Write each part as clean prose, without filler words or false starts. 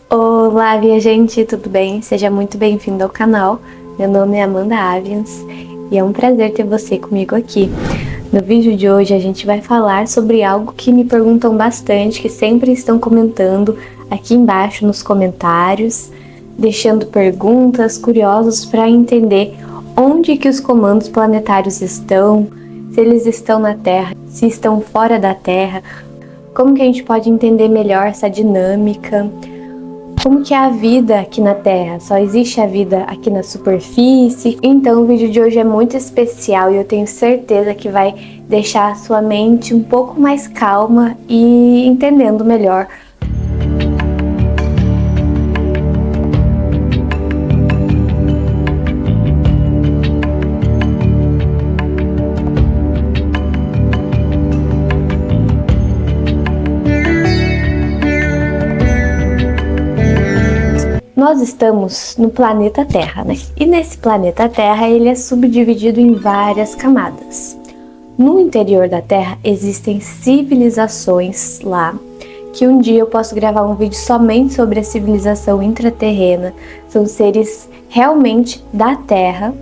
Olá, viajante, tudo bem? Seja muito bem-vindo ao canal. Meu nome é Amanda Avians e é um prazer ter você comigo aqui. No vídeo de hoje a gente vai falar sobre algo que me perguntam bastante, que sempre estão comentando aqui embaixo nos comentários, deixando perguntas curiosas para entender onde que os comandos planetários estão, se eles estão na Terra, se estão fora da Terra, como que a gente pode entender melhor essa dinâmica. Como que é a vida aqui na Terra? Só existe a vida aqui na superfície? Então o vídeo de hoje é muito especial e eu tenho certeza que vai deixar a sua mente um pouco mais calma e entendendo melhor. Nós estamos no planeta Terra, né? E nesse planeta Terra ele é subdividido em várias camadas. No interior da Terra existem civilizações lá, que um dia eu posso gravar um vídeo somente sobre a civilização intraterrena. São seres realmente da Terra,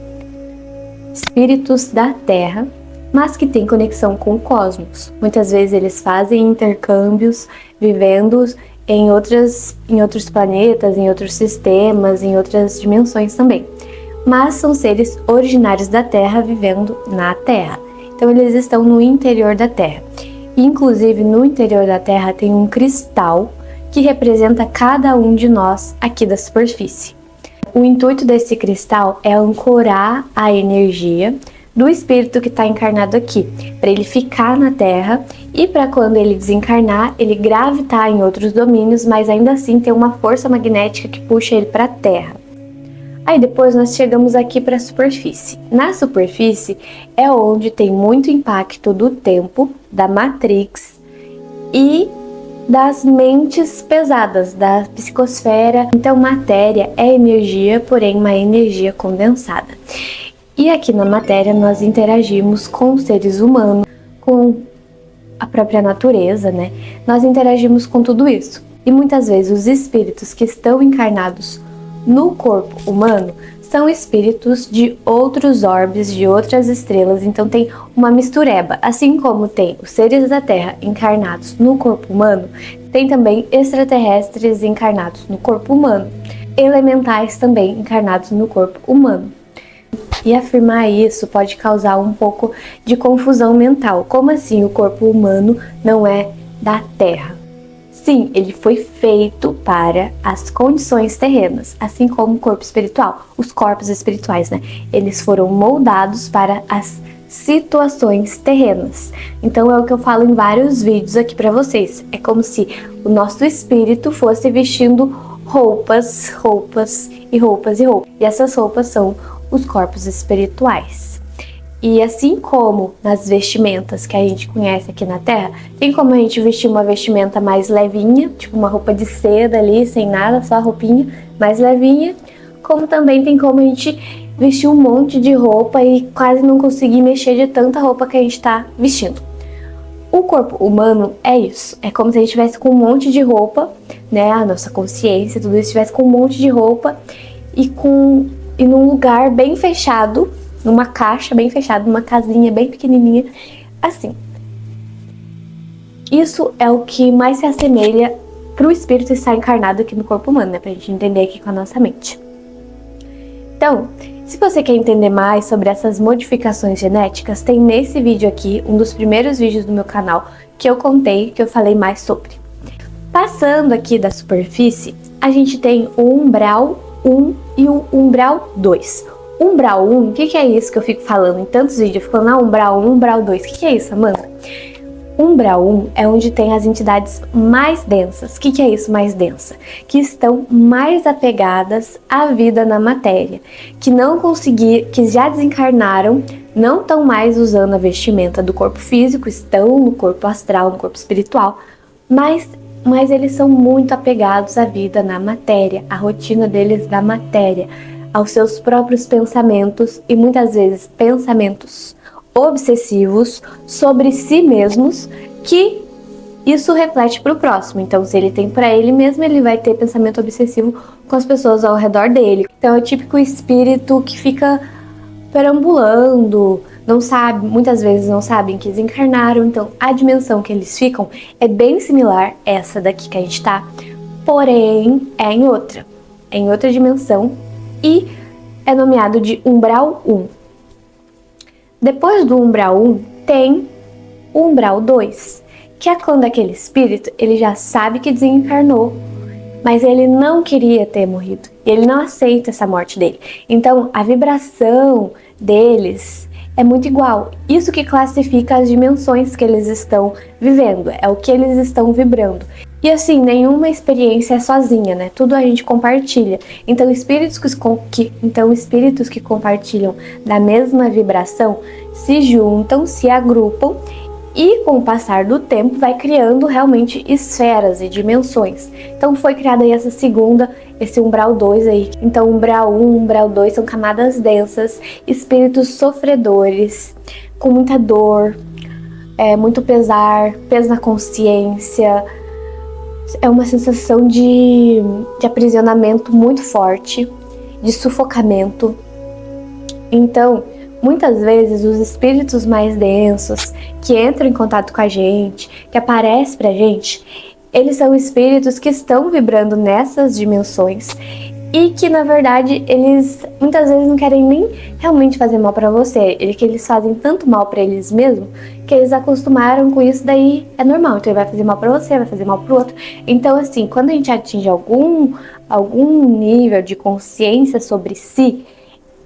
espíritos da Terra, mas que têm conexão com o cosmos. Muitas vezes eles fazem intercâmbios, vivendo em outros planetas, em outros sistemas, em outras dimensões também. Mas são seres originários da Terra vivendo na Terra. Então eles estão no interior da Terra. Inclusive no interior da Terra tem um cristal que representa cada um de nós aqui da superfície. O intuito desse cristal é ancorar a energia do espírito que está encarnado aqui, para ele ficar na Terra e para quando ele desencarnar, ele gravitar em outros domínios, mas ainda assim ter uma força magnética que puxa ele para a Terra. Aí depois nós chegamos aqui para a superfície. Na superfície é onde tem muito impacto do tempo, da Matrix e das mentes pesadas, da psicosfera. Então matéria é energia, porém uma energia condensada. E aqui na matéria nós interagimos com os seres humanos, com a própria natureza, né? Nós interagimos com tudo isso. E muitas vezes os espíritos que estão encarnados no corpo humano são espíritos de outros orbes, de outras estrelas, então tem uma mistureba. Assim como tem os seres da Terra encarnados no corpo humano, tem também extraterrestres encarnados no corpo humano, elementais também encarnados no corpo humano. E afirmar isso pode causar um pouco de confusão mental. Como assim o corpo humano não é da Terra? Sim, ele foi feito para as condições terrenas, assim como o corpo espiritual, os corpos espirituais, né? Eles foram moldados para as situações terrenas. Então é o que eu falo em vários vídeos aqui para vocês. É como se o nosso espírito fosse vestindo roupas. E essas roupas são os corpos espirituais. E assim como nas vestimentas que a gente conhece aqui na Terra, tem como a gente vestir uma vestimenta mais levinha, tipo uma roupa de seda ali, sem nada, só a roupinha mais levinha, como também tem como a gente vestir um monte de roupa e quase não conseguir mexer de tanta roupa que a gente tá vestindo. O corpo humano é isso, é como se a gente estivesse com um monte de roupa, né, a nossa consciência, tudo isso estivesse com um monte de roupa e num lugar bem fechado, numa caixa bem fechada, numa casinha bem pequenininha, assim. Isso é o que mais se assemelha para o espírito estar encarnado aqui no corpo humano, né? Pra gente entender aqui com a nossa mente. Então, se você quer entender mais sobre essas modificações genéticas, tem nesse vídeo aqui, um dos primeiros vídeos do meu canal, que eu falei mais sobre. Passando aqui da superfície, a gente tem o umbral 1 e o umbral 2. Umbral 1, o que é isso que eu fico falando em tantos vídeos? Eu fico falando, umbral 1, umbral 2. O que é isso, Amanda? Umbral 1 é onde tem as entidades mais densas. O que é isso, mais densa? Que estão mais apegadas à vida na matéria, que já desencarnaram, não estão mais usando a vestimenta do corpo físico, estão no corpo astral, no corpo espiritual, mas eles são muito apegados à vida na matéria, à rotina deles da matéria, aos seus próprios pensamentos e muitas vezes pensamentos obsessivos sobre si mesmos que isso reflete para o próximo. Então, se ele tem para ele mesmo, ele vai ter pensamento obsessivo com as pessoas ao redor dele. Então, é o típico espírito que fica perambulando, não sabe, muitas vezes não sabem que desencarnaram. Então, a dimensão que eles ficam é bem similar a essa daqui que a gente tá, porém é em outra dimensão e é nomeado de umbral 1. Depois do umbral 1 tem o umbral 2, que é quando aquele espírito, ele já sabe que desencarnou, mas ele não queria ter morrido, e ele não aceita essa morte dele. Então, a vibração deles é muito igual. Isso que classifica as dimensões que eles estão vivendo, é o que eles estão vibrando. E assim, nenhuma experiência é sozinha, né? Tudo a gente compartilha. Então, espíritos que compartilham da mesma vibração se juntam, se agrupam e com o passar do tempo vai criando realmente esferas e dimensões. Então foi criada aí esse umbral 2 aí. Então umbral 1, umbral 2 são camadas densas, espíritos sofredores, com muita dor, muito pesar, peso na consciência. É uma sensação de aprisionamento muito forte, de sufocamento. Então, muitas vezes os espíritos mais densos que entram em contato com a gente, que aparecem pra gente, eles são espíritos que estão vibrando nessas dimensões e que na verdade eles muitas vezes não querem nem realmente fazer mal pra você, eles fazem tanto mal pra eles mesmos que eles acostumaram com isso, daí é normal, então ele vai fazer mal pra você, vai fazer mal pro outro. Então assim, quando a gente atinge algum nível de consciência sobre si,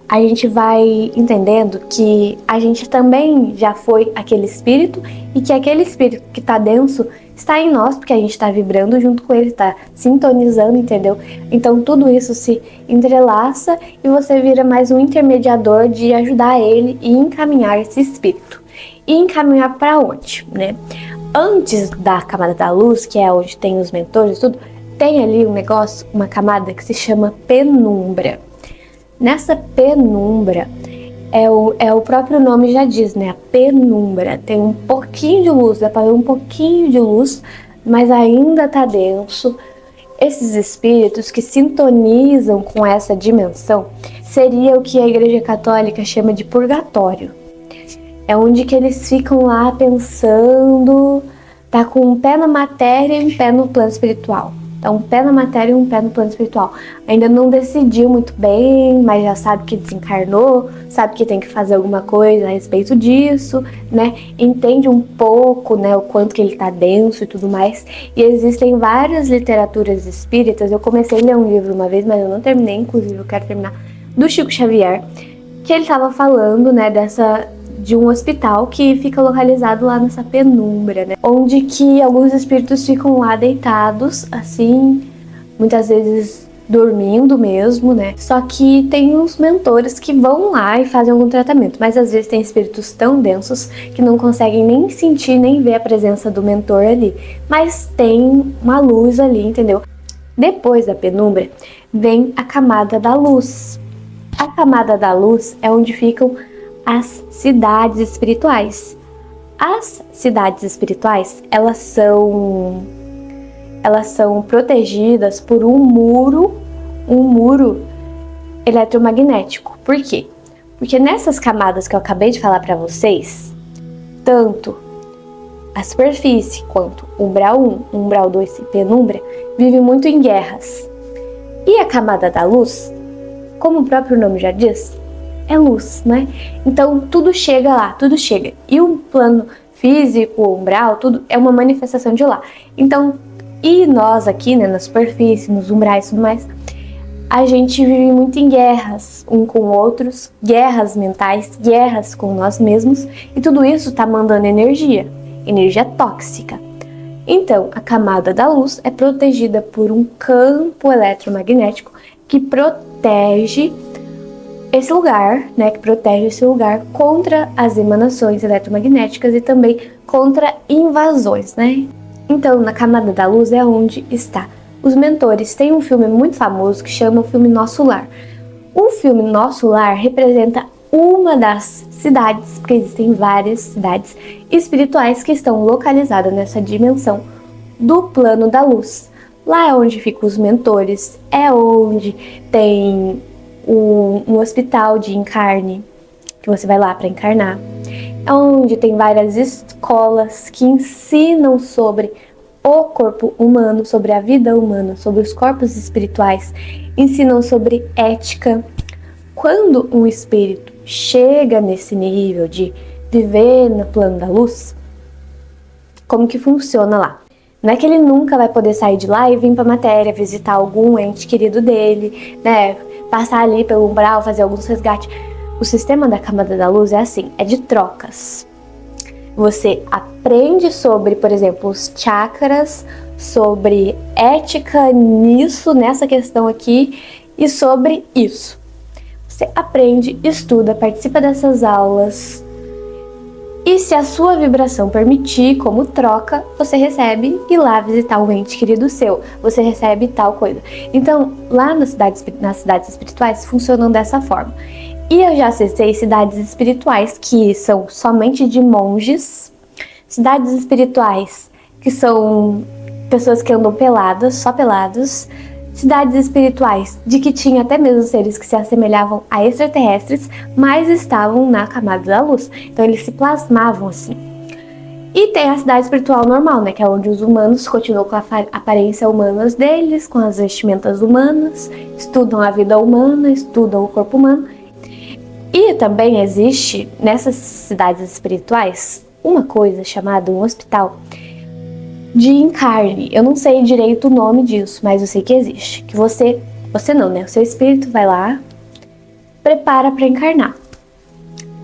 a gente vai entendendo que a gente também já foi aquele espírito e que aquele espírito que tá denso está em nós, porque a gente tá vibrando junto com ele, tá sintonizando, entendeu? Então tudo isso se entrelaça e você vira mais um intermediador de ajudar ele e encaminhar esse espírito. E encaminhar para onde, né? Antes da camada da luz, que é onde tem os mentores e tudo, tem ali uma camada que se chama penumbra. Nessa penumbra, é o próprio nome já diz, né? A penumbra tem um pouquinho de luz, dá para ver um pouquinho de luz, mas ainda tá denso. Esses espíritos que sintonizam com essa dimensão seria o que a Igreja Católica chama de purgatório. É onde que eles ficam lá pensando, tá com um pé na matéria e um pé no plano espiritual. Então, um pé na matéria e um pé no plano espiritual. Ainda não decidiu muito bem, mas já sabe que desencarnou, sabe que tem que fazer alguma coisa a respeito disso, né? Entende um pouco, né, o quanto que ele tá denso e tudo mais. E existem várias literaturas espíritas. Eu comecei a ler um livro uma vez, mas eu não terminei, inclusive eu quero terminar, do Chico Xavier, que ele tava falando, né, de um hospital que fica localizado lá nessa penumbra, né? Onde que alguns espíritos ficam lá deitados, assim, muitas vezes dormindo mesmo, né? Só que tem uns mentores que vão lá e fazem algum tratamento, mas às vezes tem espíritos tão densos que não conseguem nem sentir, nem ver a presença do mentor ali. Mas tem uma luz ali, entendeu? Depois da penumbra vem a camada da luz. A camada da luz é onde ficam as cidades espirituais. As cidades espirituais, elas são protegidas por um muro eletromagnético. Por quê? Porque nessas camadas que eu acabei de falar para vocês, tanto a superfície quanto umbral 1, umbral 2 e penumbra vivem muito em guerras. E a camada da luz, como o próprio nome já diz, é luz, né? Então tudo chega lá, tudo chega. E o plano físico, o umbral, tudo é uma manifestação de lá. Então, e nós aqui, né, na superfície, nos umbrais e tudo mais, a gente vive muito em guerras, um com outros, guerras mentais, guerras com nós mesmos, e tudo isso tá mandando energia tóxica. Então, a camada da luz é protegida por um campo eletromagnético que protege esse lugar, né, que protege esse lugar contra as emanações eletromagnéticas e também contra invasões, né? Então, na camada da luz é onde está os mentores. Tem um filme muito famoso que chama o filme Nosso Lar. O filme Nosso Lar representa uma das cidades, porque existem várias cidades espirituais que estão localizadas nessa dimensão do plano da luz. Lá é onde ficam os mentores, é onde tem um hospital de encarne, que você vai lá para encarnar. É onde tem várias escolas que ensinam sobre o corpo humano, sobre a vida humana, sobre os corpos espirituais, ensinam sobre ética. Quando um espírito chega nesse nível de viver no plano da luz, como que funciona lá? Não é que ele nunca vai poder sair de lá e vir para a matéria, visitar algum ente querido dele, né? Passar ali pelo umbral, fazer alguns resgates. O sistema da camada da luz é assim, é de trocas. Você aprende sobre, por exemplo, os chakras, sobre ética nisso, nessa questão aqui, e sobre isso. Você aprende, estuda, participa dessas aulas. E se a sua vibração permitir, como troca, você recebe ir lá visitar um ente querido seu. Você recebe tal coisa. Então, lá nas cidades espirituais, funcionam dessa forma. E eu já acessei cidades espirituais que são somente de monges. Cidades espirituais que são pessoas que andam peladas, só pelados. Cidades espirituais de que tinha até mesmo seres que se assemelhavam a extraterrestres, mas estavam na camada da luz. Então eles se plasmavam assim. E tem a cidade espiritual normal, né? Que é onde os humanos continuam com a aparência humana deles, com as vestimentas humanas, estudam a vida humana, estudam o corpo humano. E também existe, nessas cidades espirituais, uma coisa chamada um hospital de encarne. Eu não sei direito o nome disso, mas eu sei que existe. Que você não, né? O seu espírito vai lá, prepara para encarnar.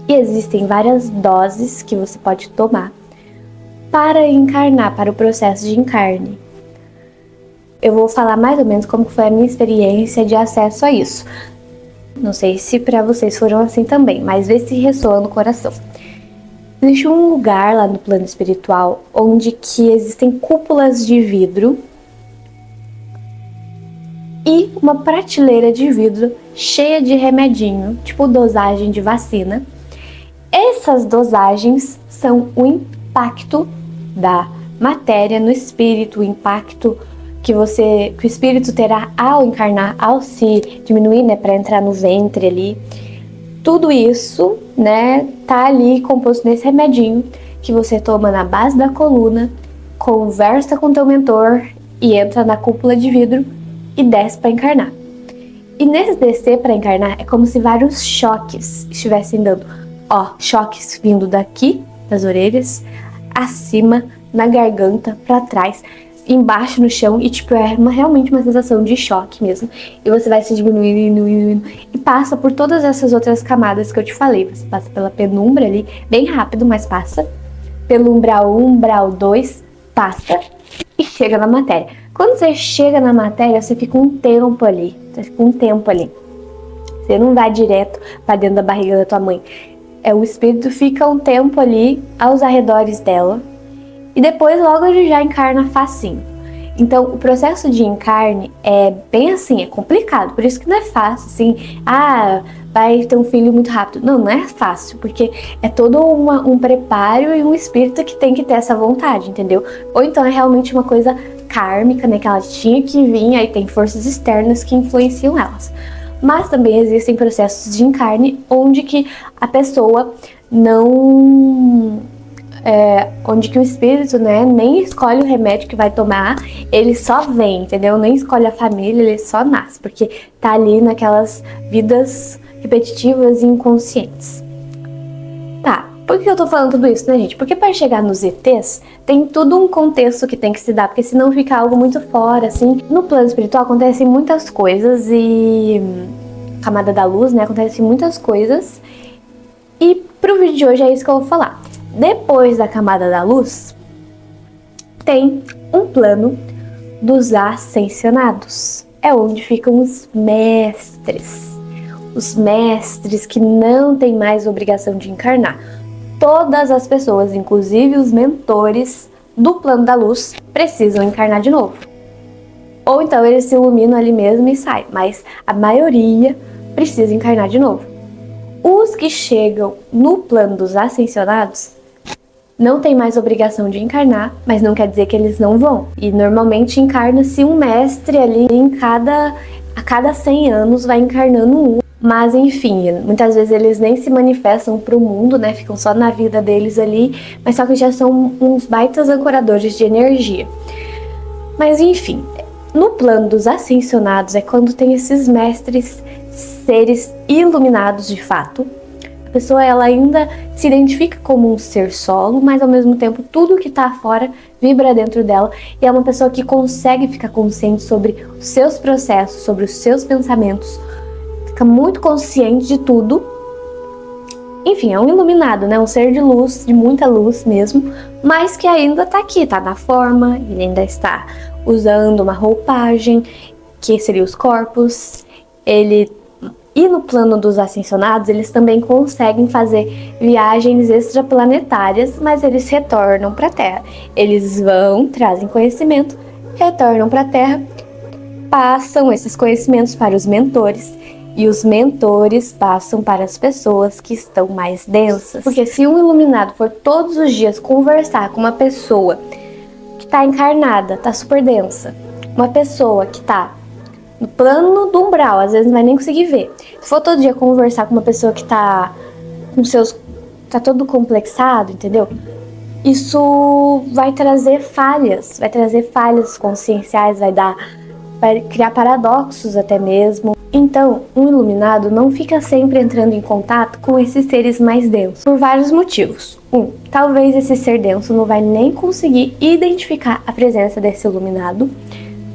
E existem várias doses que você pode tomar para encarnar, para o processo de encarne. Eu vou falar mais ou menos como foi a minha experiência de acesso a isso. Não sei se para vocês foram assim também, mas vê se ressoa no coração. Existe um lugar lá no plano espiritual onde que existem cúpulas de vidro e uma prateleira de vidro cheia de remedinho, tipo dosagem de vacina. Essas dosagens são o impacto da matéria no espírito, o impacto que o espírito terá ao encarnar, ao se diminuir, né, para entrar no ventre ali. Tudo isso, né, tá ali composto nesse remedinho que você toma na base da coluna, conversa com teu mentor e entra na cúpula de vidro e desce para encarnar. E nesse descer para encarnar é como se vários choques estivessem dando, choques vindo daqui das orelhas, acima, na garganta, para trás, embaixo no chão, e tipo, é realmente uma sensação de choque mesmo. E você vai se diminuindo e passa por todas essas outras camadas que eu te falei. Você passa pela penumbra ali, bem rápido, mas passa. Pelo umbral 1, umbral 2, passa e chega na matéria. Quando você chega na matéria, você fica um tempo ali. Você não vai direto para dentro da barriga da tua mãe. O espírito fica um tempo ali aos arredores dela. E depois logo ele já encarna facinho. Então o processo de encarne é bem assim, é complicado. Por isso que não é fácil, assim, vai ter um filho muito rápido. Não é fácil, porque é todo um preparo e um espírito que tem que ter essa vontade, entendeu? Ou então é realmente uma coisa kármica, né, que ela tinha que vir, aí tem forças externas que influenciam elas. Mas também existem processos de encarne onde que a pessoa não... onde que o espírito, né, nem escolhe o remédio que vai tomar, ele só vem, entendeu? Nem escolhe a família, ele só nasce, porque tá ali naquelas vidas repetitivas e inconscientes. Tá, por que eu tô falando tudo isso, né, gente? Porque para chegar nos ETs, tem todo um contexto que tem que se dar, porque senão fica algo muito fora, assim. No plano espiritual acontecem muitas coisas e... camada da luz, né, acontecem muitas coisas. E pro vídeo de hoje é isso que eu vou falar. Depois da camada da luz, tem um plano dos ascensionados. É onde ficam os mestres. Os mestres que não têm mais obrigação de encarnar. Todas as pessoas, inclusive os mentores do plano da luz, precisam encarnar de novo. Ou então eles se iluminam ali mesmo e saem, mas a maioria precisa encarnar de novo. Os que chegam no plano dos ascensionados não tem mais obrigação de encarnar, mas não quer dizer que eles não vão. E normalmente encarna-se um mestre ali a cada 100 anos vai encarnando um. Mas enfim, muitas vezes eles nem se manifestam para o mundo, né? Ficam só na vida deles ali, mas só que já são uns baitas ancoradores de energia. Mas enfim, no plano dos ascensionados é quando tem esses mestres, seres iluminados de fato. A pessoa ela ainda se identifica como um ser solo, mas ao mesmo tempo tudo que está fora vibra dentro dela e é uma pessoa que consegue ficar consciente sobre os seus processos, sobre os seus pensamentos, fica muito consciente de tudo. Enfim, é um iluminado, né? Um ser de luz, de muita luz mesmo, mas que ainda está aqui, está na forma, ele ainda está usando uma roupagem, que seria os corpos, E no plano dos ascensionados, eles também conseguem fazer viagens extraplanetárias, mas eles retornam para a Terra. Eles vão, trazem conhecimento, retornam para a Terra, passam esses conhecimentos para os mentores, e os mentores passam para as pessoas que estão mais densas. Porque se um iluminado for todos os dias conversar com uma pessoa que está encarnada, está super densa, uma pessoa que está no plano do umbral, às vezes não vai nem conseguir ver. Se for todo dia conversar com uma pessoa que tá todo complexado, entendeu? Isso vai trazer falhas conscienciais, vai criar paradoxos até mesmo. Então, um iluminado não fica sempre entrando em contato com esses seres mais densos, por vários motivos. Talvez esse ser denso não vai nem conseguir identificar a presença desse iluminado.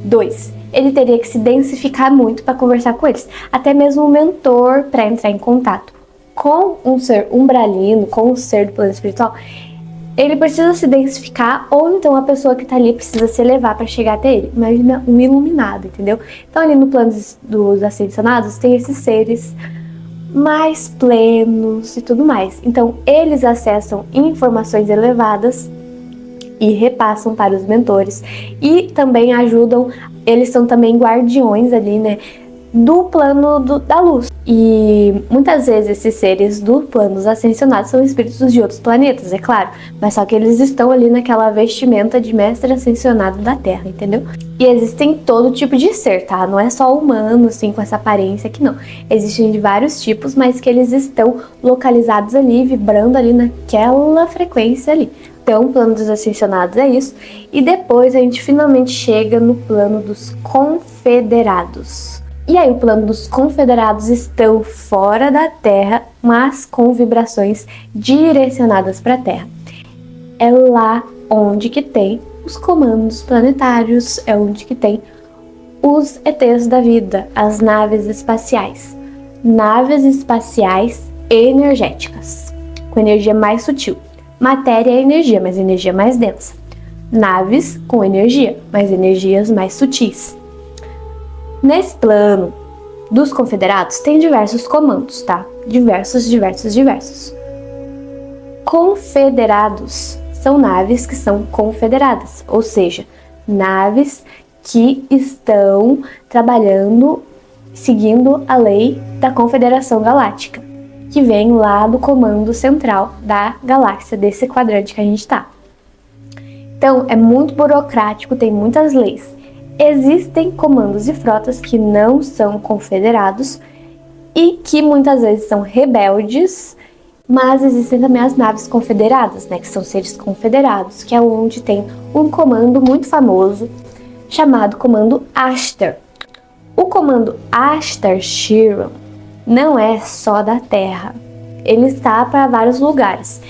2, ele teria que se densificar muito para conversar com eles. Até mesmo o mentor, para entrar em contato com um ser umbralino, com um ser do plano espiritual, ele precisa se densificar, ou então a pessoa que está ali precisa se elevar para chegar até ele. Imagina um iluminado, entendeu? Então ali no plano dos ascensionados tem esses seres mais plenos e tudo mais. Então eles acessam informações elevadas e repassam para os mentores e também ajudam, eles são também guardiões ali, né, do plano da luz. E muitas vezes esses seres do plano dos ascensionados são espíritos de outros planetas, é claro, mas só que eles estão ali naquela vestimenta de mestre ascensionado da Terra, entendeu? E existem todo tipo de ser, tá? Não é só humano, assim, com essa aparência aqui, não. Existem de vários tipos, mas que eles estão localizados ali, vibrando ali naquela frequência ali. Então, o plano dos ascensionados é isso. E depois a gente finalmente chega no plano dos confederados. E aí, o plano dos confederados estão fora da Terra, mas com vibrações direcionadas para a Terra. É lá onde que tem os comandos planetários, é onde que tem os ETs da vida, as naves espaciais. Naves espaciais energéticas, com energia mais sutil. Matéria é energia, mas energia mais densa. Naves com energia, mas energias mais sutis. Nesse plano dos confederados tem diversos comandos, tá? Diversos. Confederados são naves que são confederadas, ou seja, naves que estão trabalhando, seguindo a lei da Confederação Galáctica, que vem lá do comando central da galáxia, desse quadrante que a gente tá. Então, é muito burocrático, tem muitas leis. Existem comandos e frotas que não são confederados e que muitas vezes são rebeldes, mas existem também as naves confederadas, né, que são seres confederados, que é onde tem um comando muito famoso chamado Comando Ashtar. O comando Ashtar Shiram não é só da Terra, ele está para vários lugares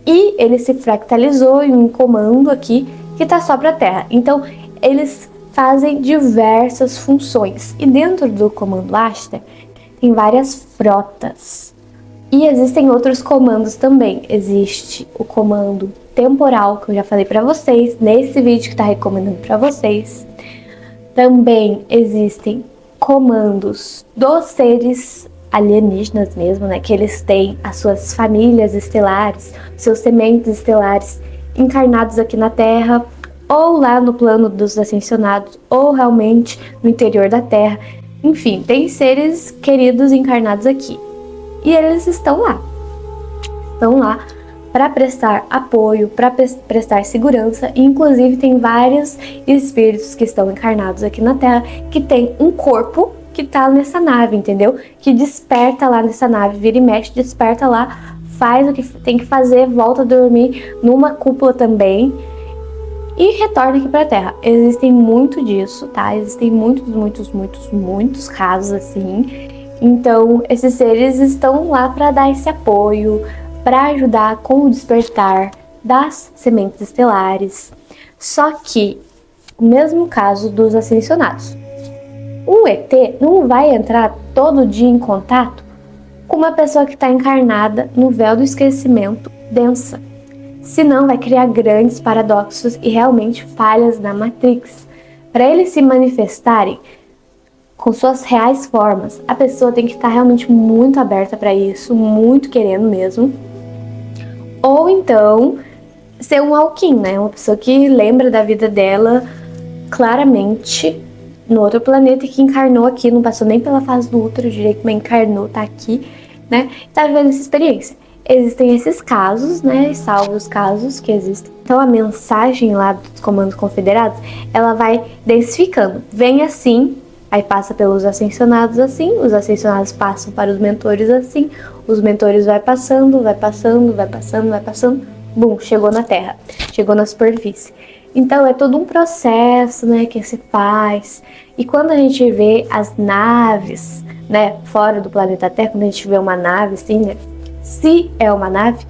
e ele se fractalizou em um comando aqui que está só para a Terra. Então eles fazem diversas funções e dentro do comando Ashtar tem várias frotas e existem outros comandos também. Existe o comando temporal, que eu já falei para vocês nesse vídeo que está recomendando para vocês. Também existem comandos dos seres alienígenas mesmo, né, que eles têm as suas famílias estelares, seus sementes estelares encarnados aqui na Terra, ou lá no plano dos ascensionados, ou realmente no interior da Terra. Enfim, tem seres queridos encarnados aqui. E eles estão lá para prestar apoio, para prestar segurança, e inclusive tem vários espíritos que estão encarnados aqui na Terra que tem um corpo que tá nessa nave, entendeu? Que desperta lá nessa nave, vira e mexe, desperta lá, faz o que tem que fazer, volta a dormir numa cúpula também e retorna aqui pra Terra. Existem muito disso, tá? Existem muitos casos assim. Então, esses seres estão lá para dar esse apoio, para ajudar com o despertar das sementes estelares. Só que, o mesmo caso dos ascensionados. Um ET não vai entrar todo dia em contato com uma pessoa que está encarnada no véu do esquecimento densa. Senão vai criar grandes paradoxos e realmente falhas na Matrix. Para eles se manifestarem com suas reais formas, a pessoa tem que estar realmente muito aberta para isso, muito querendo mesmo. Ou então ser um Alkin, né? Uma pessoa que lembra da vida dela claramente no outro planeta e que encarnou aqui, não passou nem pela fase do útero direito, mas encarnou, tá aqui, né? Tá vivendo essa experiência. Existem esses casos, né? Salvo os casos que existem. Então a mensagem lá dos comandos confederados, ela vai densificando. Vem assim, aí passa pelos ascensionados assim, os ascensionados passam para os mentores assim, os mentores vai passando, bum, chegou na Terra, chegou na superfície. Então é todo um processo, né, que se faz. E quando a gente vê as naves, né, fora do planeta Terra, quando a gente vê uma nave, assim, né, se é uma nave,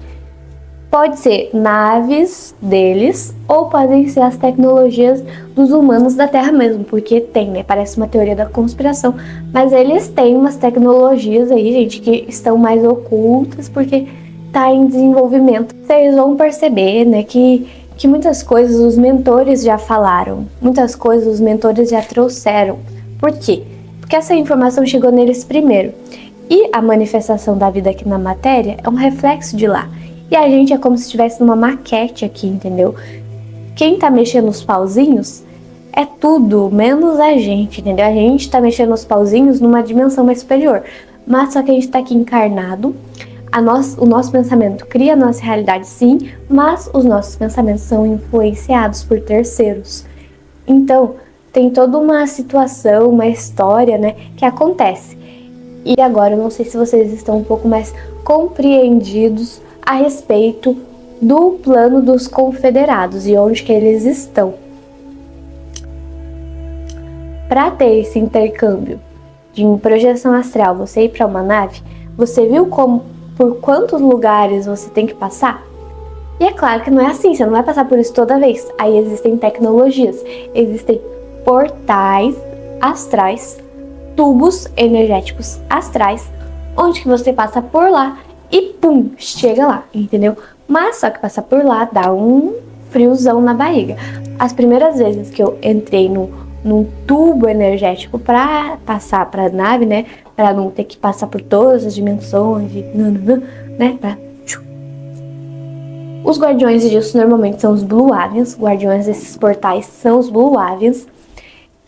pode ser naves deles ou podem ser as tecnologias dos humanos da Terra mesmo, porque tem, né, parece uma teoria da conspiração, mas eles têm umas tecnologias aí, gente, que estão mais ocultas porque tá em desenvolvimento. Vocês vão perceber, né, que muitas coisas os mentores já falaram, muitas coisas os mentores já trouxeram. Por quê? Porque essa informação chegou neles primeiro. E a manifestação da vida aqui na matéria é um reflexo de lá. E a gente é como se estivesse numa maquete aqui, entendeu? Quem tá mexendo os pauzinhos é tudo, menos a gente, entendeu? A gente tá mexendo os pauzinhos numa dimensão mais superior. Mas só que a gente tá aqui encarnado. O nosso pensamento cria a nossa realidade, sim, mas os nossos pensamentos são influenciados por terceiros. Então, tem toda uma situação, uma história, né, que acontece. E agora, eu não sei se vocês estão um pouco mais compreendidos a respeito do plano dos confederados e onde que eles estão. Para ter esse intercâmbio de projeção astral, você ir para uma nave, você viu por quantos lugares você tem que passar? E é claro que não é assim, você não vai passar por isso toda vez. Aí existem tecnologias, existem portais astrais, tubos energéticos astrais, onde que você passa por lá e pum, chega lá, entendeu? Mas só que passar por lá dá um friozão na barriga. As primeiras vezes que eu entrei num tubo energético para passar para a nave, né, para não ter que passar por todas as dimensões, né, os guardiões disso normalmente são os Blue Avians, guardiões desses portais são os Blue Avians.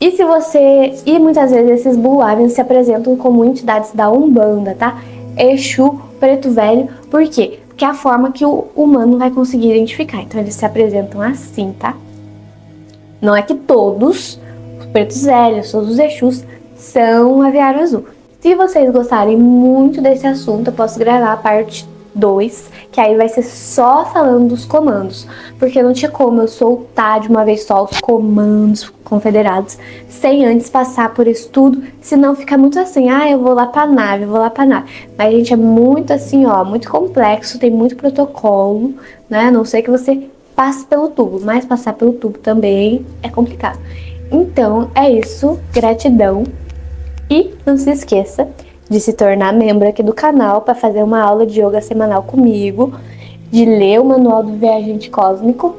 E muitas vezes esses Blue Avians se apresentam como entidades da Umbanda, tá? Exu, Preto Velho, por quê? Porque é a forma que o humano vai conseguir identificar. Então eles se apresentam assim, tá? Não é que todos os Pretos Velhos, todos os Exus são aviário azul. Se vocês gostarem muito desse assunto, eu posso gravar a parte 2, que aí vai ser só falando dos comandos, porque não tinha como eu soltar de uma vez só os comandos confederados sem antes passar por isso tudo, senão fica muito assim, eu vou lá pra nave, mas gente, é muito assim, ó, muito complexo, tem muito protocolo, né, a não sei que você passe pelo tubo, mas passar pelo tubo também é complicado. Então é isso, gratidão, e não se esqueça de se tornar membro aqui do canal para fazer uma aula de yoga semanal comigo, de ler o manual do viajante cósmico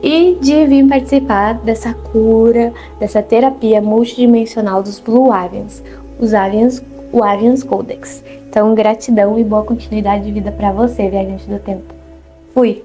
e de vir participar dessa cura, dessa terapia multidimensional dos Blue Avians, o Avians Codex. Então, gratidão e boa continuidade de vida para você, viajante do tempo. Fui!